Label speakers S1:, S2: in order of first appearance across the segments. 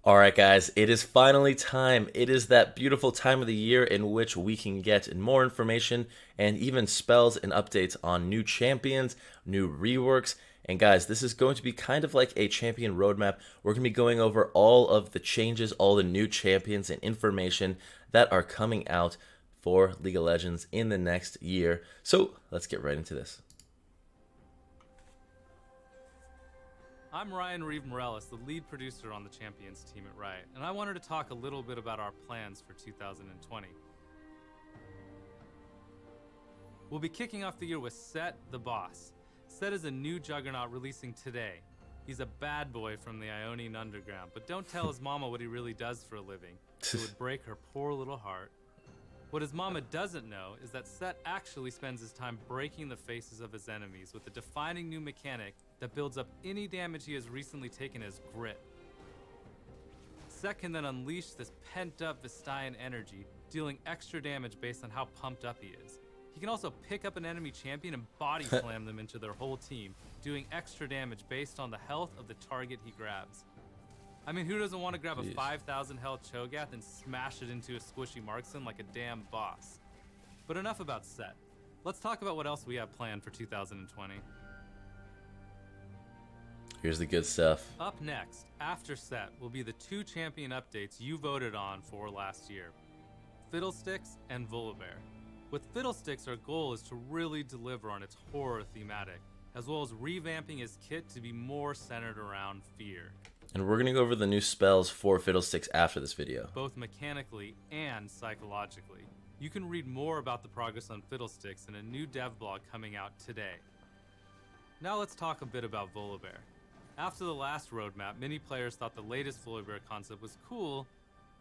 S1: Alright guys, it is finally time. It is that beautiful time of the year in which we can get more information and even spells and updates on new champions, new reworks. And guys, this is going to be kind of like a champion roadmap. We're going to be going over all of the changes, all the new champions and information that are coming out for League of Legends in the next year. So let's get right into this.
S2: I'm Ryan Reeve Morales, the lead producer on the Champions team at Riot, and I wanted to talk a little bit about our plans for 2020. We'll be kicking off the year with SETT the Boss. SETT is a new juggernaut releasing today. He's a bad boy from the Ionian Underground, but don't tell his mama what he really does for a living. It would break her poor little heart. What his mama doesn't know is that SETT actually spends his time breaking the faces of his enemies with a defining new mechanic that builds up any damage he has recently taken as grit. SETT can then unleash this pent-up Vistayan energy, dealing extra damage based on how pumped up he is. He can also pick up an enemy champion and body slam them into their whole team, doing extra damage based on the health of the target he grabs. I mean, who doesn't want to grab a 5,000 health Cho'Gath and smash it into a squishy marksman like a damn boss? But enough about SETT. Let's talk about what else we have planned for 2020.
S1: Here's the good stuff.
S2: Up next, after SETT, will be the two champion updates you voted on for last year, Fiddlesticks and VOLIBEAR. With Fiddlesticks, our goal is to really deliver on its horror thematic, as well as revamping his kit to be more centered around fear.
S1: And we're going to go over the new spells for Fiddlesticks after this video.
S2: Both mechanically and psychologically. You can read more about the progress on Fiddlesticks in a new dev blog coming out today. Now let's talk a bit about VOLIBEAR. After the last roadmap, many players thought the latest VOLIBEAR concept was cool,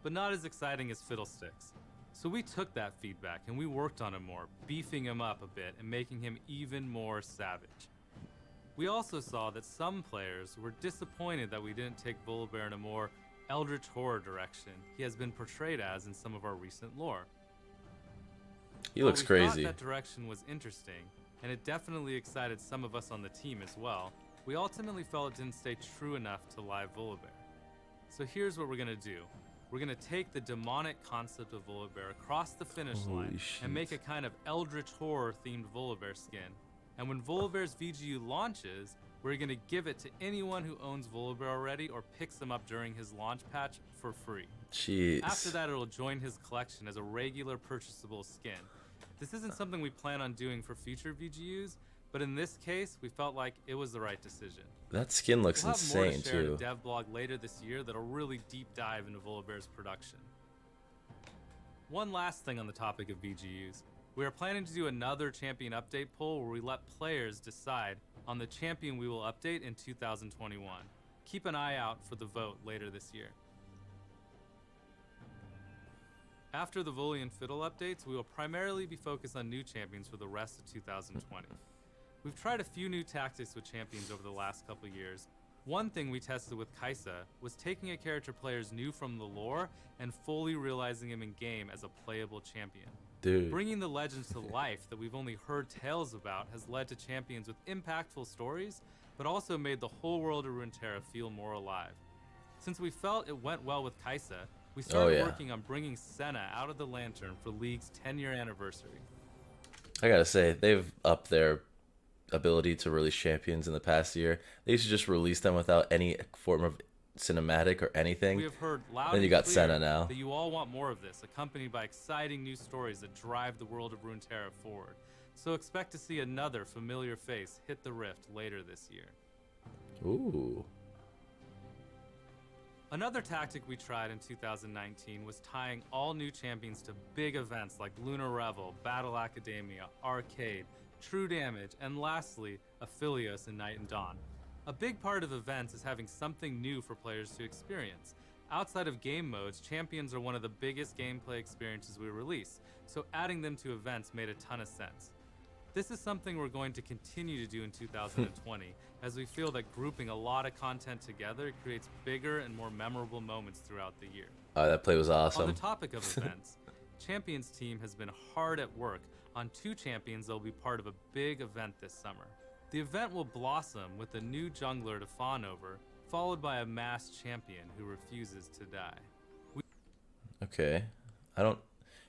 S2: but not as exciting as Fiddlesticks. So we took that feedback and we worked on him more, beefing him up a bit and making him even more savage. We also saw that some players were disappointed that we didn't take VOLIBEAR in a more Eldritch Horror direction he has been portrayed as in some of our recent lore.
S1: He looks crazy.
S2: We thought that direction was interesting, and it definitely excited some of us on the team as well. We ultimately felt it didn't stay true enough to live VOLIBEAR. So here's what we're going to do. We're going to take the demonic concept of VOLIBEAR across the finish line and make a kind of Eldritch Horror themed VOLIBEAR skin. And when VOLIBEAR's VGU launches, we're going to give it to anyone who owns VOLIBEAR already or picks them up during his launch patch for free.
S1: Jeez.
S2: After that, it'll join his collection as a regular purchasable skin. This isn't something we plan on doing for future VGUs, but in this case, we felt like it was the right decision.
S1: That skin looks
S2: we'll have more
S1: insane
S2: to share in
S1: too.
S2: a dev blog later this year that'll really deep dive into VOLIBEAR's production. One last thing on the topic of VGUs. We are planning to do another champion update poll where we let players decide on the champion we will update in 2021. Keep an eye out for the vote later this year. After the Voli and Fiddle updates, we will primarily be focused on new champions for the rest of 2020. We've tried a few new tactics with champions over the last couple years. One thing we tested with Kai'Sa was taking a character players knew from the lore and fully realizing him in game as a playable champion.
S1: Dude.
S2: Bringing the legends to life that we've only heard tales about has led to champions with impactful stories, but also made the whole world of Runeterra feel more alive. Since we felt it went well with Kai'Sa, we started working on bringing Senna out of the Lantern for League's 10-year anniversary.
S1: I gotta say, they've upped their ability to release champions in the past year. They used to just release them without any form of cinematic or anything.
S2: We have heard loud
S1: Then you got Senna now.
S2: That you all want more of this, accompanied by exciting new stories that drive the world of Runeterra forward. So expect to see another familiar face hit the rift later this year.
S1: Ooh.
S2: Another tactic we tried in 2019 was tying all new champions to big events like Lunar Revel, Battle Academia, Arcade, True Damage, and lastly, Aphelios and Night and Dawn. A big part of events is having something new for players to experience. Outside of game modes, champions are one of the biggest gameplay experiences we release, so adding them to events made a ton of sense. This is something we're going to continue to do in 2020, as we feel that grouping a lot of content together creates bigger and more memorable moments throughout the year.
S1: That play was awesome.
S2: On the topic of events, Champions team has been hard at work on 2 champions that will be part of a big event this summer. The event will blossom with a new jungler to fawn over, followed by a masked champion who refuses to die.
S1: Okay. I don't...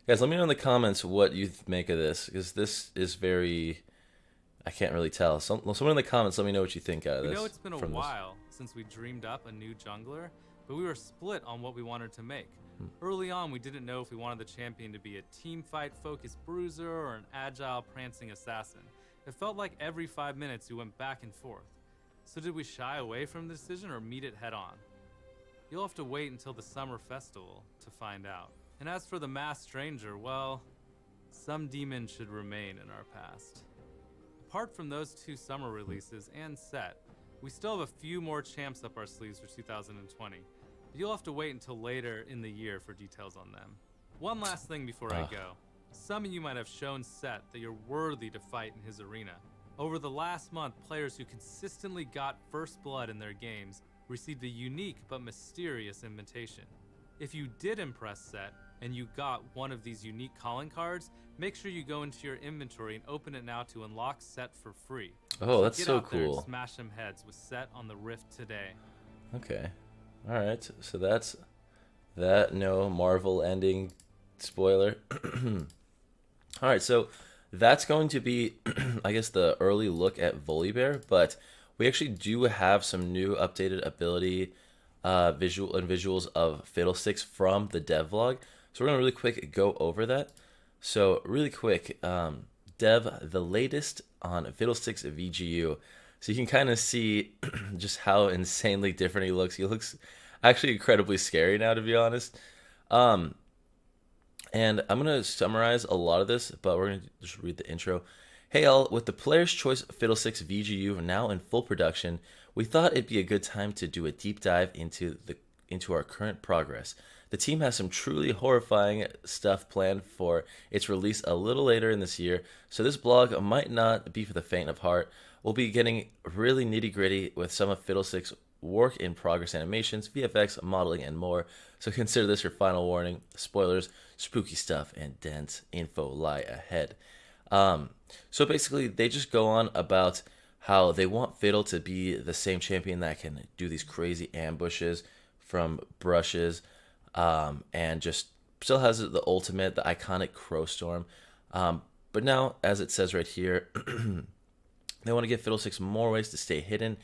S1: Guys, let me know in the comments what you make of this, because this is very... I can't really tell. Someone in the comments, let me know what you think out of this.
S2: We know it's been a while since we dreamed up a new jungler, but we were split on what we wanted to make. Early on, we didn't know if we wanted the champion to be a team fight focused bruiser or an agile prancing assassin. It felt like every 5 minutes we went back and forth. So did we shy away from the decision or meet it head on? You'll have to wait until the summer festival to find out. And as for the masked stranger, well, some demon should remain in our past. Apart from those 2 summer releases and SETT, we still have a few more champs up our sleeves for 2020. But you'll have to wait until later in the year for details on them. One last thing before I go. Some of you might have shown SETT that you're worthy to fight in his arena. Over the last month, players who consistently got first blood in their games received a unique but mysterious invitation. If you did impress SETT and you got one of these unique calling cards, make sure you go into your inventory and open it now to unlock SETT for free.
S1: Oh, that's
S2: Get
S1: so
S2: out there and
S1: cool.
S2: smash some heads with SETT on the Rift today.
S1: Okay. All right. So that's that. No Marvel ending spoiler. All right. So that's going to be, I guess, the early look at VOLIBEAR, but we actually do have some new updated ability visuals of Fiddlesticks from the devlog. So we're going to really quick go over that. So really quick, Dev, the latest on Fiddlesticks VGU. So you can kind of see just how insanely different he looks. He looks actually incredibly scary now, to be honest. And I'm going to summarize a lot of this, but we're going to just read the intro. Hey all, with the Player's Choice Fiddlesticks VGU now in full production, we thought it'd be a good time to do a deep dive into our current progress. The team has some truly horrifying stuff planned for its release a little later in this year, so this blog might not be for the faint of heart. We'll be getting really nitty-gritty with some of Fiddlesticks' work in progress animations, VFX, modeling, and more, so consider this your final warning. Spoilers, spooky stuff, and dense info lie ahead. So basically, they just go on about how they want Fiddle to be the same champion that can do these crazy ambushes from brushes, and just still has the ultimate, the iconic Crow Storm. But now, as it says right here, they want to give Fiddlesticks more ways to stay hidden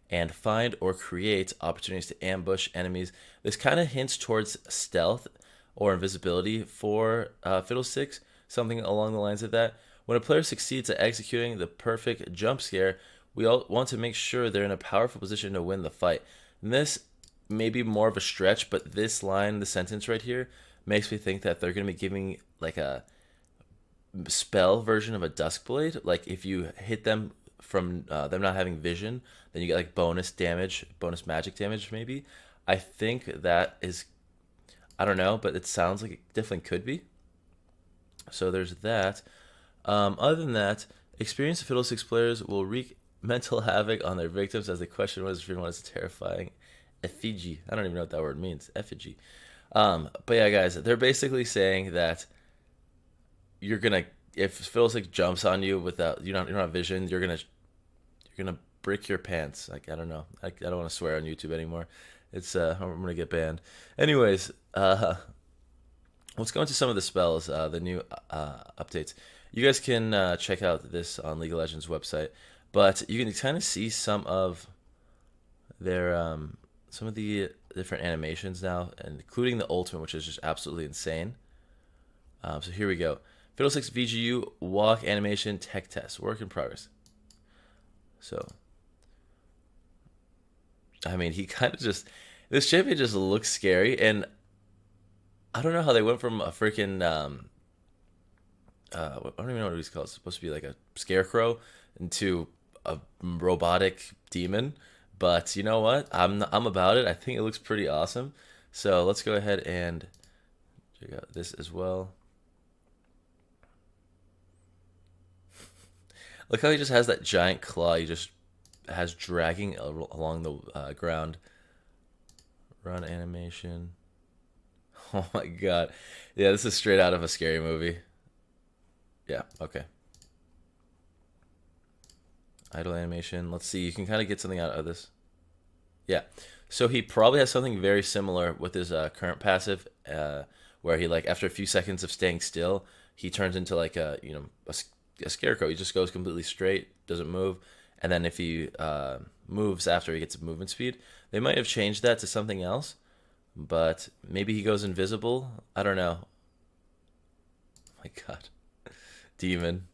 S1: and find or create opportunities to ambush enemies. This kind of hints towards stealth or invisibility for Fiddlesticks, something along the lines of that. When a player succeeds at executing the perfect jump scare, we all want to make sure they're in a powerful position to win the fight. And this may be more of a stretch, but this line, the sentence right here, makes me think that they're going to be giving like a spell version of a Duskblade. Like if you hit them from them not having vision, then you get like bonus damage, bonus magic damage maybe. I think that is, I don't know, but it sounds like it definitely could be. So there's that. Other than that, experienced Fiddlesticks players will wreak mental havoc on their victims as the question was if is terrifying effigy. I don't even know what that word means, effigy. But yeah, guys, they're basically saying that you're gonna, if Fiddlesticks jumps on you without you don't have vision, you're gonna brick your pants. Like I don't know, I don't want to swear on YouTube anymore. It's I'm gonna get banned. Anyways, let's go into some of the spells, the new updates. You guys can check out this on League of Legends website, but you can kind of see some of their some of the different animations now, including the ultimate, which is just absolutely insane. So here we go. Fiddlesticks VGU walk animation tech test, work in progress. So, I mean, he kind of just, this champion just looks scary, and I don't know how they went from a freaking I don't even know what he's called. It's supposed to be like a scarecrow into a robotic demon. But you know what? I'm about it. I think it looks pretty awesome. So let's go ahead and check out this as well. Look how he just has that giant claw. He just has dragging along the ground. Run animation. Oh my god. Yeah, this is straight out of a scary movie. Yeah, okay. Idle animation. Let's see. You can kind of get something out of this. Yeah. So he probably has something very similar with his current passive, where he like after a few seconds of staying still, he turns into like a scarecrow. He just goes completely straight, doesn't move, and then if he moves after he gets movement speed, they might have changed that to something else, but maybe he goes invisible. I don't know. Oh my God, demon.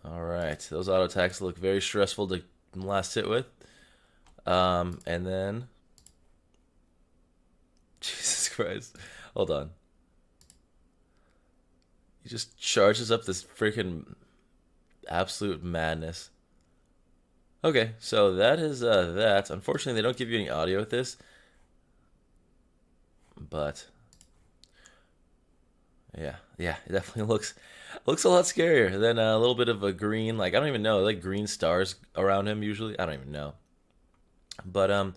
S1: All right, those auto attacks look very stressful to last hit with. And then, Jesus Christ, hold on. He just charges up this freaking absolute madness. Okay, so that is that. Unfortunately, they don't give you any audio with this, but yeah, it definitely looks a lot scarier than a little bit of a green. Like I don't even know, like green stars around him usually. I don't even know, but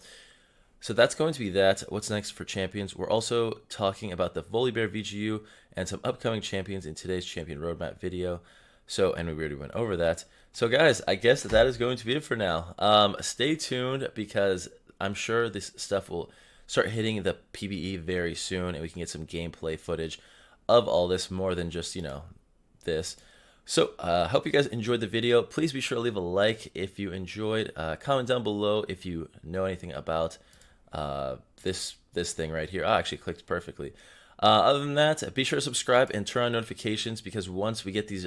S1: so that's going to be that. What's next for champions? We're also talking about the VOLIBEAR VGU and some upcoming champions in today's champion roadmap video. So, and we already went over that. So, guys, I guess that is going to be it for now. Stay tuned because I'm sure this stuff will start hitting the PBE very soon, and we can get some gameplay footage of all this more than just, this. So, hope you guys enjoyed the video. Please be sure to leave a like if you enjoyed. Comment down below if you know anything about this thing right here. I actually clicked perfectly. Other than that, be sure to subscribe and turn on notifications because once we get these,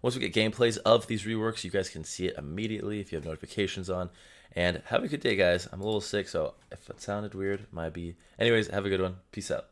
S1: once we get gameplays of these reworks, you guys can see it immediately if you have notifications on. And have a good day, guys. I'm a little sick, so if it sounded weird, it might be. Anyways, have a good one. Peace out.